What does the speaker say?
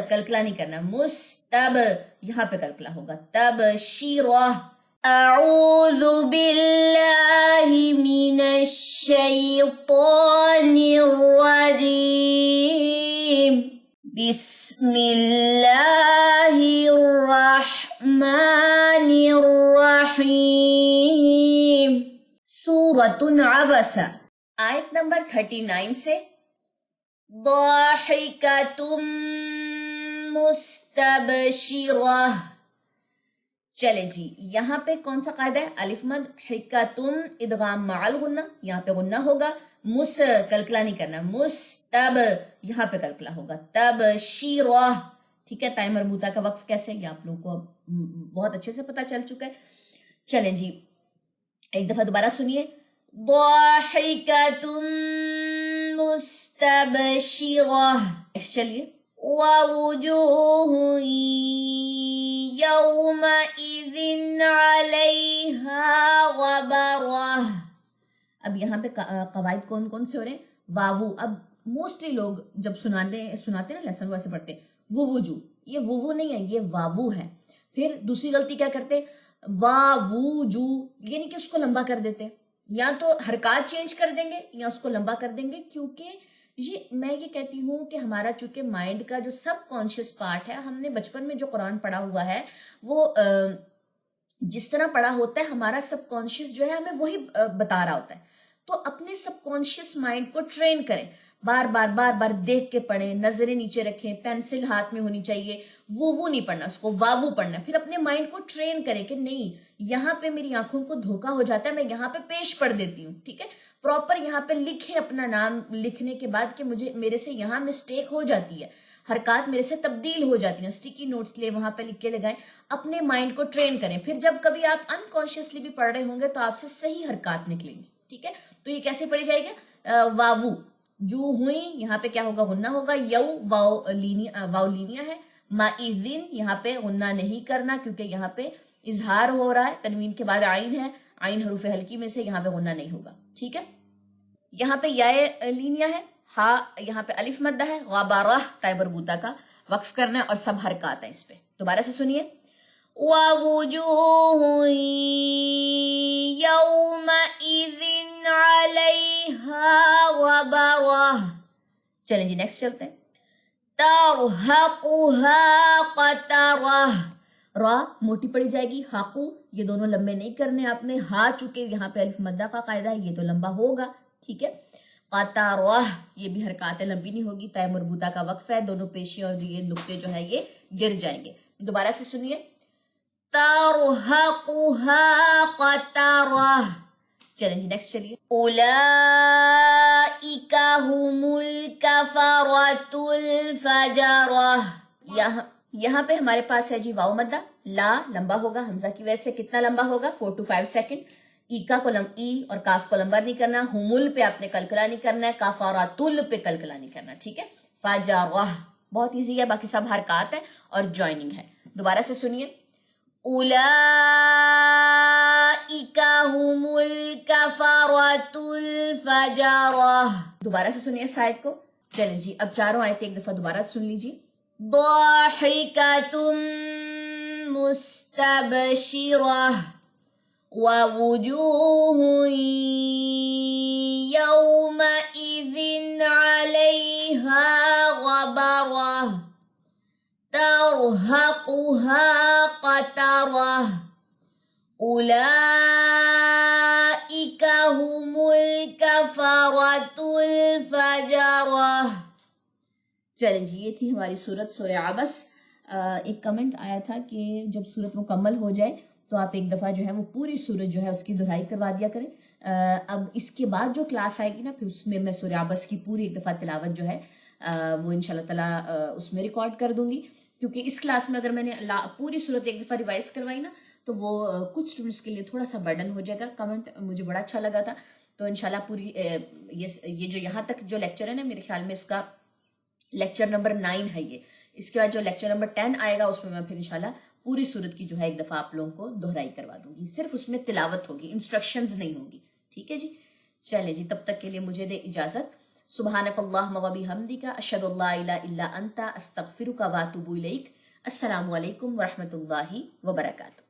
कलकला नहीं करना, मुस्तब यहाँ पे कलकला होगा, तबशीरा। अऊज़ु बिल्लाहि मिनश शैतानिर रजीम, बिस्मिल्लाहिर रहमानिर रहीम। सूरतुन अबसा, आयत नंबर 39 से, दाहिकतुम मुस्तबशिरा। चले जी, यहाँ पे कौन सा कायदा है? अलिफ मद, हिक्कतुम इदगाम माल गुन्ना, यहाँ पे गुन्ना होगा, कलकला नहीं करना, मुस्तब यहाँ पे कलकला होगा, तबशीरा। ठीक है, टाइम मरबूता का वक्फ कैसे है ये आप लोगों को बहुत अच्छे से पता चल चुका है। चलें जी, एक दफा दोबारा सुनिए, दाहिकतुम मुस्तबशिरा। चलिए, ववुजूहुन यौमइज़िन अलैहा गबरा। अब यहाँ पे कवायद कौन कौन से हो रहे हैं? वावू। अब मोस्टली लोग जब सुनाते हैं ना लेसन वैसे पढ़ते हैं वुवुजू, ये वुवू नहीं है, ये वावू है। फिर दूसरी गलती क्या करते, वावूजू, यानी कि उसको लंबा कर देते, या तो हरकत चेंज कर देंगे या उसको लंबा कर देंगे, क्योंकि मैं ये कहती हूँ कि हमारा चूंकि माइंड का जो सब कॉन्शियस पार्ट है, हमने बचपन में जो कुरान पढ़ा हुआ है वो जिस तरह पढ़ा होता है, हमारा सब कॉन्शियस जो है हमें वही बता रहा होता है। तो अपने सब कॉन्शियस माइंड को ट्रेन करें, बार बार देख के पढ़ें, नजरें नीचे रखें, पेंसिल हाथ में होनी चाहिए, वो नहीं पढ़ना, उसको वावू पढ़ना। फिर अपने माइंड को ट्रेन करें कि नहीं, यहाँ पे मेरी आंखों को धोखा हो जाता है, मैं यहाँ पे पेश पढ़ देती हूँ। ठीक है, प्रॉपर यहाँ पे लिखे अपना नाम लिखने के बाद कि मेरे से यहाँ मिस्टेक हो जाती है, हरकत मेरे से तब्दील हो जाती है, स्टिकी नोट्स ले वहां पे लिख के लगाएं, अपने माइंड को ट्रेन करें। फिर जब कभी आप अनकॉन्शियसली भी पढ़ रहे होंगे तो आपसे सही हरकत निकलेंगी। ठीक है, तो ये कैसे पढ़ी जाएगी? वावू जू हुई, यहाँ पे क्या होगा? गुन्ना होगा। यऊ वाउलिनिया है। माइज़िन, यहाँ पे गुन्ना नहीं करना क्योंकि यहाँ पे इजहार हो रहा है, तनवीन के बाद आइन है, आइन हरूफ हल्की में से, यहाँ पे गुन्ना नहीं होगा। ठीक है, यहाँ पे याए लीनिया है, हा यहाँ पे अलिफ मद्दा है, गबारा ताइबर बूता का वक्फ करना है और सब हरकत है इस पे। दोबारा से सुनिए, ववुजूहुन यौमइज़िन अलैहा गबरा। चलें जी, नेक्स्ट चलते हैं, तरहकुहा क़तरा। रा मोटी पड़ी जाएगी, हाकू ये दोनों लंबे नहीं करने आपने, हा चुके यहाँ पे अलिफ मद्दा का कायदा है, ये तो लंबा होगा। ठीक है, क़तरा ये भी हरकत लंबी नहीं होगी, ताय मरबूता का वक्फ है, दोनों पेशी और ये नुक्ते जो है ये गिर जाएंगे। दोबारा से सुनिए, तरहकुहा क़तरा। चलें जी, नेक्स्ट चलिए, उलाइका हुमुल कफरतुल फजरा। यहाँ पे हमारे पास है जी वाव मद्दा, ला लंबा होगा, हमजा की वजह से कितना लंबा होगा? 4 to 5 सेकेंड। ईका को ई और काफ को लंबा नहीं करना, हुमुल पे आपने कलकला नहीं करना है, काफारातुल पे कलकला नहीं करना। ठीक है, फजरा बहुत इजी है, बाकी सब हरकत है और ज्वाइनिंग है। दोबारा से सुनिए, उलाइका हुमुल कफरतुल फजरा। दोबारा से सुनिए इस आयत को। चलें जी, अब चारों आयतें एक दफा दोबारा सुन लीजिए, दाहिकतुम मुस्तबशिरा ववुजूहुन यौमइज़िन अलैहा गबरा तरहकुहा क़तरा उलाइका हुमुल कफरतुल फजरा। चलें जी, ये थी हमारी सूरत सूरह अबस। एक कमेंट आया था कि जब सूरत मुकम्मल हो जाए तो आप एक दफ़ा जो है वो पूरी सूरत जो है उसकी दुहराई करवा दिया करें। अब इसके बाद जो क्लास आएगी ना, फिर उसमें मैं सूरह अबस की पूरी एक दफ़ा तिलावत जो है वो इंशाल्लाह ताला उसमें रिकॉर्ड कर दूंगी, क्योंकि इस क्लास में अगर मैंने पूरी सूरत एक दफ़ा रिवाइज करवाई ना तो वो कुछ स्टूडेंट्स के लिए थोड़ा सा बर्डन हो जाएगा। कमेंट मुझे बड़ा अच्छा लगा था, तो इंशाल्लाह पूरी ये जो यहाँ तक जो लेक्चर है ना, मेरे ख्याल में इसका लेक्चर नंबर 9 है ये। इसके बाद जो लेक्चर नंबर 10 आएगा उसमें मैं फिर इंशाल्लाह पूरी सूरत की जो है एक दफ़ा आप लोगों को दोहराई करवा दूंगी, सिर्फ उसमें तिलावत होगी, इंस्ट्रक्शंस नहीं होगी। ठीक है जी, चले जी, तब तक के लिए मुझे दे इजाज़त। سبحانک اللہم و بحمدک اشہد ان لا الہ الا انت استغفرک و اتوب الیک۔ السلام علیکم ورحمۃ اللہ وبرکاتہ۔